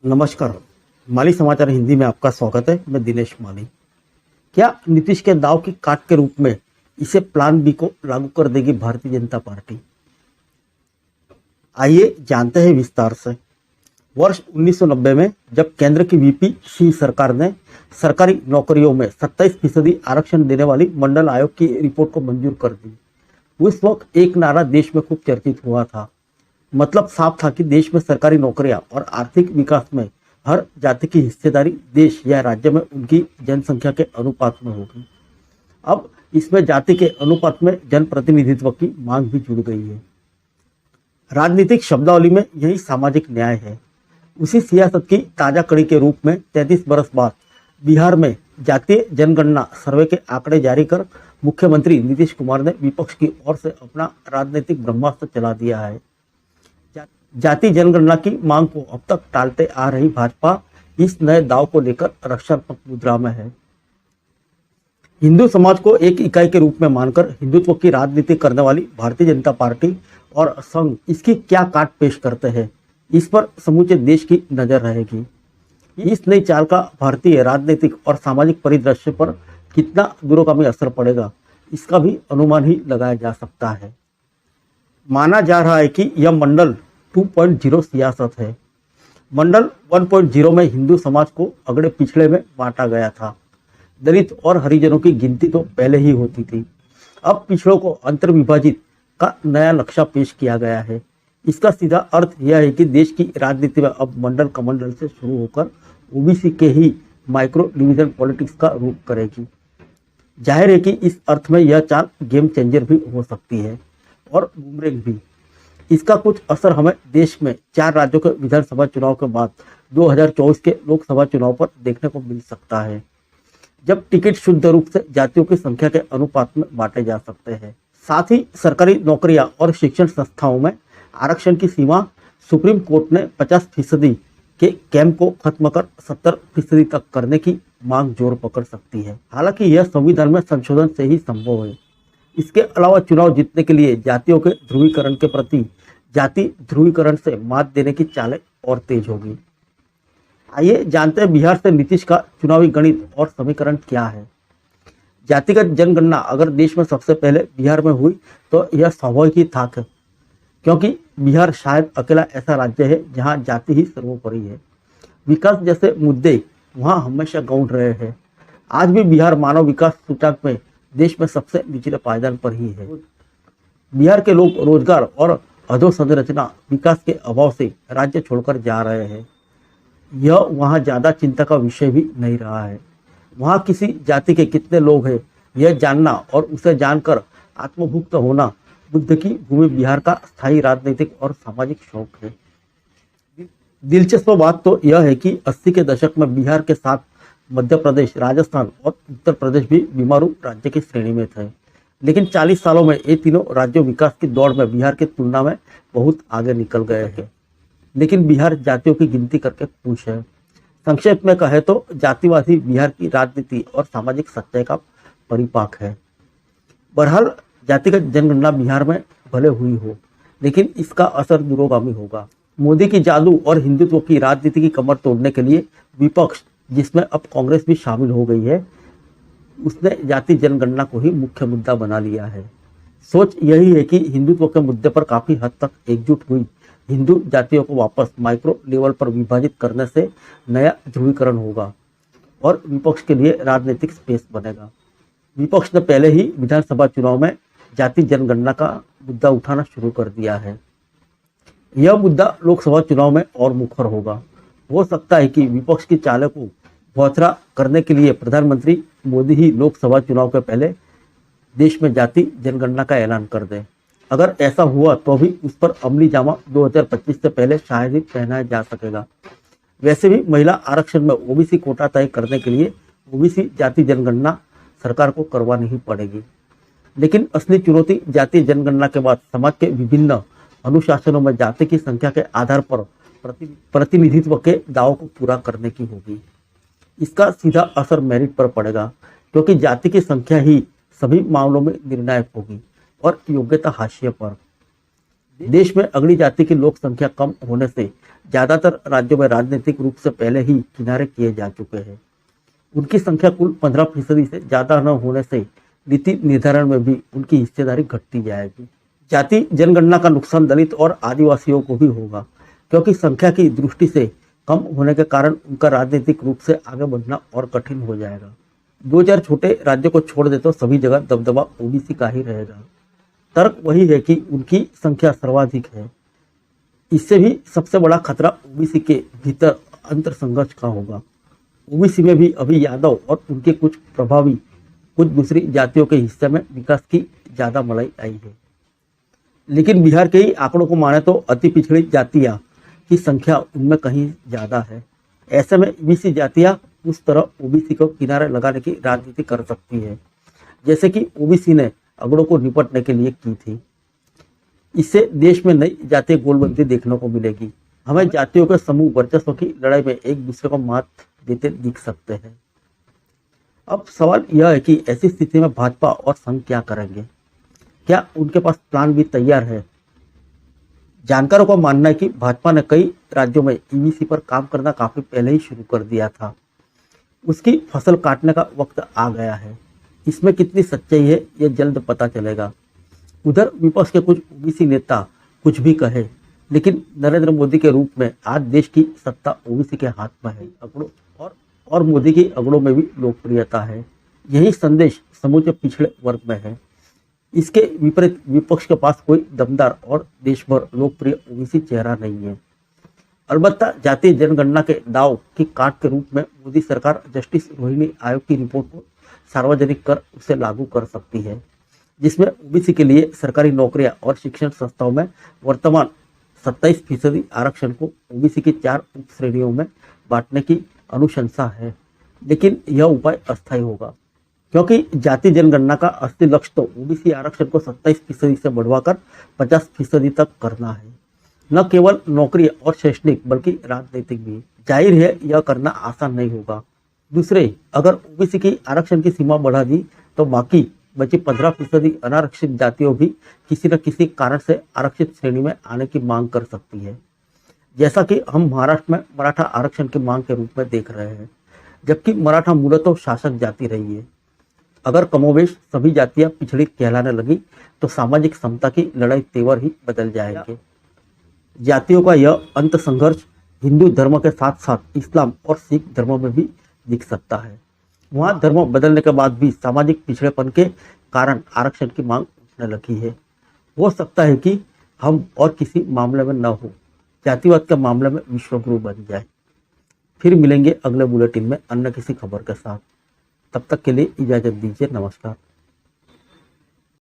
नमस्कार। माली समाचार हिंदी में आपका स्वागत है। मैं दिनेश माली। क्या नीतीश के दाव की काट के रूप में इसे प्लान बी को लागू कर देगी भारतीय जनता पार्टी? आइए जानते हैं विस्तार से। वर्ष 1990 में जब केंद्र की वीपी सिंह सरकार ने सरकारी नौकरियों में 27% आरक्षण देने वाली मंडल आयोग की रिपोर्ट को मंजूर कर दी, उस वक्त एक नारा देश में खूब चर्चित हुआ था। मतलब साफ था कि देश में सरकारी नौकरियां और आर्थिक विकास में हर जाति की हिस्सेदारी देश या राज्य में उनकी जनसंख्या के अनुपात में होगी। अब इसमें जाति के अनुपात में जनप्रतिनिधित्व की मांग भी जुड़ गई है। राजनीतिक शब्दावली में यही सामाजिक न्याय है। उसी सियासत की ताजा कड़ी के रूप में 33 बरस बाद बिहार में जातीय जनगणना सर्वे के आंकड़े जारी कर मुख्यमंत्री नीतीश कुमार ने विपक्ष की ओर से अपना राजनीतिक ब्रह्मास्त्र चला दिया है। जाति जनगणना की मांग को अब तक टालते आ रही भाजपा इस नए दाव को लेकर रक्षात्मक मुद्रा में है। हिंदू समाज को एक इकाई के रूप में मानकर हिंदुत्व की राजनीति करने वाली भारतीय जनता पार्टी और संघ इसकी क्या काट पेश करते हैं, इस पर समूचे देश की नजर रहेगी। इस नई चाल का भारतीय राजनीतिक और सामाजिक परिदृश्य पर कितना दूरगामी असर पड़ेगा, इसका भी अनुमान ही लगाया जा सकता है। माना जा रहा है कि यह मंडल 2.0 सियासत है। मंडल 1.0 में हिंदू समाज को अगड़े पिछड़े में बांटा गया था। दलित और हरिजनों की गिनती तो पहले ही होती थी। अब पिछड़ों को अंतर्विभाजित का नया नक्शा पेश किया गया है। इसका सीधा अर्थ यह है कि देश की राजनीति में अब मंडल कमंडल से शुरू होकर ओबीसी के ही माइक्रो डिवीजन पॉलिटिक्स का रूप करेगी। जाहिर है कि इस अर्थ में यह चाल गेम चेंजर भी हो सकती है और बूमरेंग भी। इसका कुछ असर हमें देश में 4 राज्यों के विधानसभा चुनाव के बाद 2024 के लोकसभा चुनाव पर देखने को मिल सकता है, जब टिकट शुद्ध रूप से जातियों की संख्या के अनुपात में बांटे जा सकते हैं। साथ ही सरकारी नौकरियां और शिक्षण संस्थाओं में आरक्षण की सीमा सुप्रीम कोर्ट ने 50% के कैंप को खत्म कर 70% तक करने की मांग जोर पकड़ सकती है। हालांकि यह संविधान में संशोधन से ही संभव है। इसके अलावा चुनाव जीतने के लिए जातियों के ध्रुवीकरण के प्रति जाति ध्रुवीकरण से मात देने की चालें और तेज होगी। आइए जानते हैं बिहार से नीतीश का चुनावी गणित और समीकरण क्या है। जातिगत जनगणना अगर देश में सबसे पहले बिहार में हुई तो यह स्वाभाविक ही था, क्योंकि बिहार शायद अकेला ऐसा राज्य है जहां जाति ही सर्वोपरि है। विकास जैसे मुद्दे वहां हमेशा गौण रहे हैं। आज भी बिहार मानव विकास सूचकांक में देश में सबसे निचले पायदान पर ही है। बिहार के लोग रोजगार और अधोसंरचना विकास के अभाव से राज्य छोड़कर जा रहे हैं। यह वहां ज्यादा चिंता का विषय भी नहीं रहा है। वहां किसी जाति के कितने लोग हैं यह जानना और उसे जानकर आत्मभुक्त होना बुद्ध की भूमि बिहार का स्थायी राजनीतिक और सामाजिक शौक है। दिलचस्प बात तो यह है कि 80 के दशक में बिहार के साथ मध्य प्रदेश, राजस्थान और उत्तर प्रदेश भी बीमारू राज्य की श्रेणी में थे। लेकिन 40 सालों में ये तीनों राज्यों विकास की दौड़ में बिहार की तुलना में बहुत आगे निकल गए हैं। लेकिन बिहार जातियों की गिनती करके खुश है। संक्षेप में कहे तो जातिवादी बिहार की राजनीति और सामाजिक सच्चाई का परिपाक है। बहरहाल जातिगत जनगणना बिहार में भले हुई हो, लेकिन इसका असर दूरगामी होगा। मोदी की जादू और हिंदुत्व की राजनीति की कमर तोड़ने के लिए विपक्ष, जिसमें अब कांग्रेस भी शामिल हो गई है, उसने जाति जनगणना को ही मुख्य मुद्दा बना लिया है। सोच यही है कि हिंदुत्व के मुद्दे पर काफी हद तक एकजुट हुई हिंदू जातियों को वापस माइक्रो लेवल पर विभाजित करने से नया ध्रुवीकरण होगा और विपक्ष के लिए राजनीतिक स्पेस बनेगा। विपक्ष ने पहले ही विधानसभा चुनाव में जाति जनगणना का मुद्दा उठाना शुरू कर दिया है। यह मुद्दा लोकसभा चुनाव में और मुखर होगा। हो सकता है कि विपक्ष की चालों को भौचरा करने के लिए प्रधानमंत्री मोदी ही लोकसभा चुनाव के पहले देश में जाति जनगणना का ऐलान कर दें। अगर ऐसा हुआ तो भी उस पर अमली जामा 2025 से पहले शायद ही पहनाया जा सकेगा। वैसे भी महिला आरक्षण में ओबीसी कोटा तय करने के लिए ओबीसी जाति जनगणना सरकार को करवानी ही पड़ेगी। लेकिन असली चुनौती जाति जनगणना के बाद समाज के विभिन्न अनुशासनों में जाति की संख्या के आधार पर प्रतिनिधित्व के दावों को पूरा करने की होगी। इसका सीधा असर मेरिट पर पड़ेगा, क्योंकि जाति की संख्या ही सभी मामलों में निर्णायक होगी और योग्यता हाशिए पर। देश में अगली जाति की लोक संख्या कम होने से ज्यादातर राज्यों में राजनीतिक रूप से पहले ही किनारे किए जा चुके हैं। उनकी संख्या कुल 15% से ज्यादा न होने से नीति निर्धारण में भी उनकी हिस्सेदारी घटती जाएगी। जाति जनगणना का नुकसान दलित और आदिवासियों को भी होगा, क्योंकि संख्या की दृष्टि से कम होने के कारण उनका राजनीतिक रूप से आगे बढ़ना और कठिन हो जाएगा। 2000 छोटे राज्यों को छोड़ दे तो सभी जगह दबदबा ओबीसी का ही रहेगा। तर्क वही है कि उनकी संख्या सर्वाधिक है। इससे भी सबसे बड़ा खतरा ओबीसी के भीतर अंतर संघर्ष का होगा। ओबीसी में भी अभी यादव और उनके कुछ प्रभावी कुछ दूसरी जातियों के हिस्से में विकास की ज्यादा मलाई आई है। लेकिन बिहार के ही आंकड़ों को माने तो अति पिछड़ी जातियां की संख्या उनमें कहीं ज्यादा है। ऐसे में ओबीसी जातियां उस तरह ओबीसी को किनारे लगाने की राजनीति कर सकती है, जैसे कि ओबीसी ने अगड़ों को निपटने के लिए की थी। इससे देश में नई जातीय गोलबंदी देखने को मिलेगी। हमें जातियों के समूह वर्चस्व की लड़ाई में एक दूसरे को मात देते दिख सकते हैं। अब सवाल यह है कि ऐसी स्थिति में भाजपा और संघ क्या करेंगे? क्या उनके पास प्लान भी तैयार है? जानकारों का मानना है कि भाजपा ने कई राज्यों में ईबीसी पर काम करना काफी पहले ही शुरू कर दिया था। उसकी फसल काटने का वक्त आ गया है। इसमें कितनी सच्चाई है यह जल्द पता चलेगा। उधर विपक्ष के कुछ ओबीसी नेता कुछ भी कहे, लेकिन नरेंद्र मोदी के रूप में आज देश की सत्ता ओबीसी के हाथ में है। अगड़ों और मोदी की अगड़ों में भी लोकप्रियता है। यही संदेश समूचे पिछड़े वर्ग में है। इसके विपरीत विपक्ष के पास कोई दमदार और देश भर लोकप्रिय ओबीसी चेहरा नहीं है। अलबत्ता जातीय जनगणना के दाव की काट के रूप में मोदी सरकार जस्टिस रोहिणी आयोग की रिपोर्ट को सार्वजनिक कर उसे लागू कर सकती है, जिसमें ओबीसी के लिए सरकारी नौकरियां और शिक्षण संस्थाओं में वर्तमान 27% आरक्षण को ओबीसी की 4 उप श्रेणियों में बांटने की अनुशंसा है। लेकिन यह उपाय अस्थायी होगा, क्योंकि जाति जनगणना का असली लक्ष्य तो ओबीसी आरक्षण को 27% से बढ़वाकर 50% तक करना है। न केवल नौकरी और शैक्षणिक बल्कि राजनीतिक भी। जाहिर है यह करना आसान नहीं होगा। दूसरे, अगर ओबीसी की आरक्षण की सीमा बढ़ा दी तो बाकी बची 15% अनारक्षित जातियों भी किसी न किसी कारण से आरक्षित श्रेणी में आने की मांग कर सकती है, जैसा कि हम महाराष्ट्र में मराठा आरक्षण की मांग के रूप में देख रहे हैं। जबकि मराठा मूलतः शासक जाति रही है। अगर कमोवेश सभी जातियां पिछड़ी कहलाने लगी तो सामाजिक समता की लड़ाई तेवर ही बदल जाएंगे। जातियों का यह अंत संघर्ष हिंदू धर्म के साथ साथ इस्लाम और सिख धर्मों में भी दिख सकता है। वहां धर्म बदलने के बाद भी सामाजिक पिछड़ेपन के कारण आरक्षण की मांग उठने लगी है। हो सकता है कि हम और किसी मामले में न हो, जातिवाद के मामले में विश्वगुरु बन जाए। फिर मिलेंगे अगले बुलेटिन में अन्य किसी खबर के साथ। तब तक के लिए इजाजत दीजिए। नमस्कार।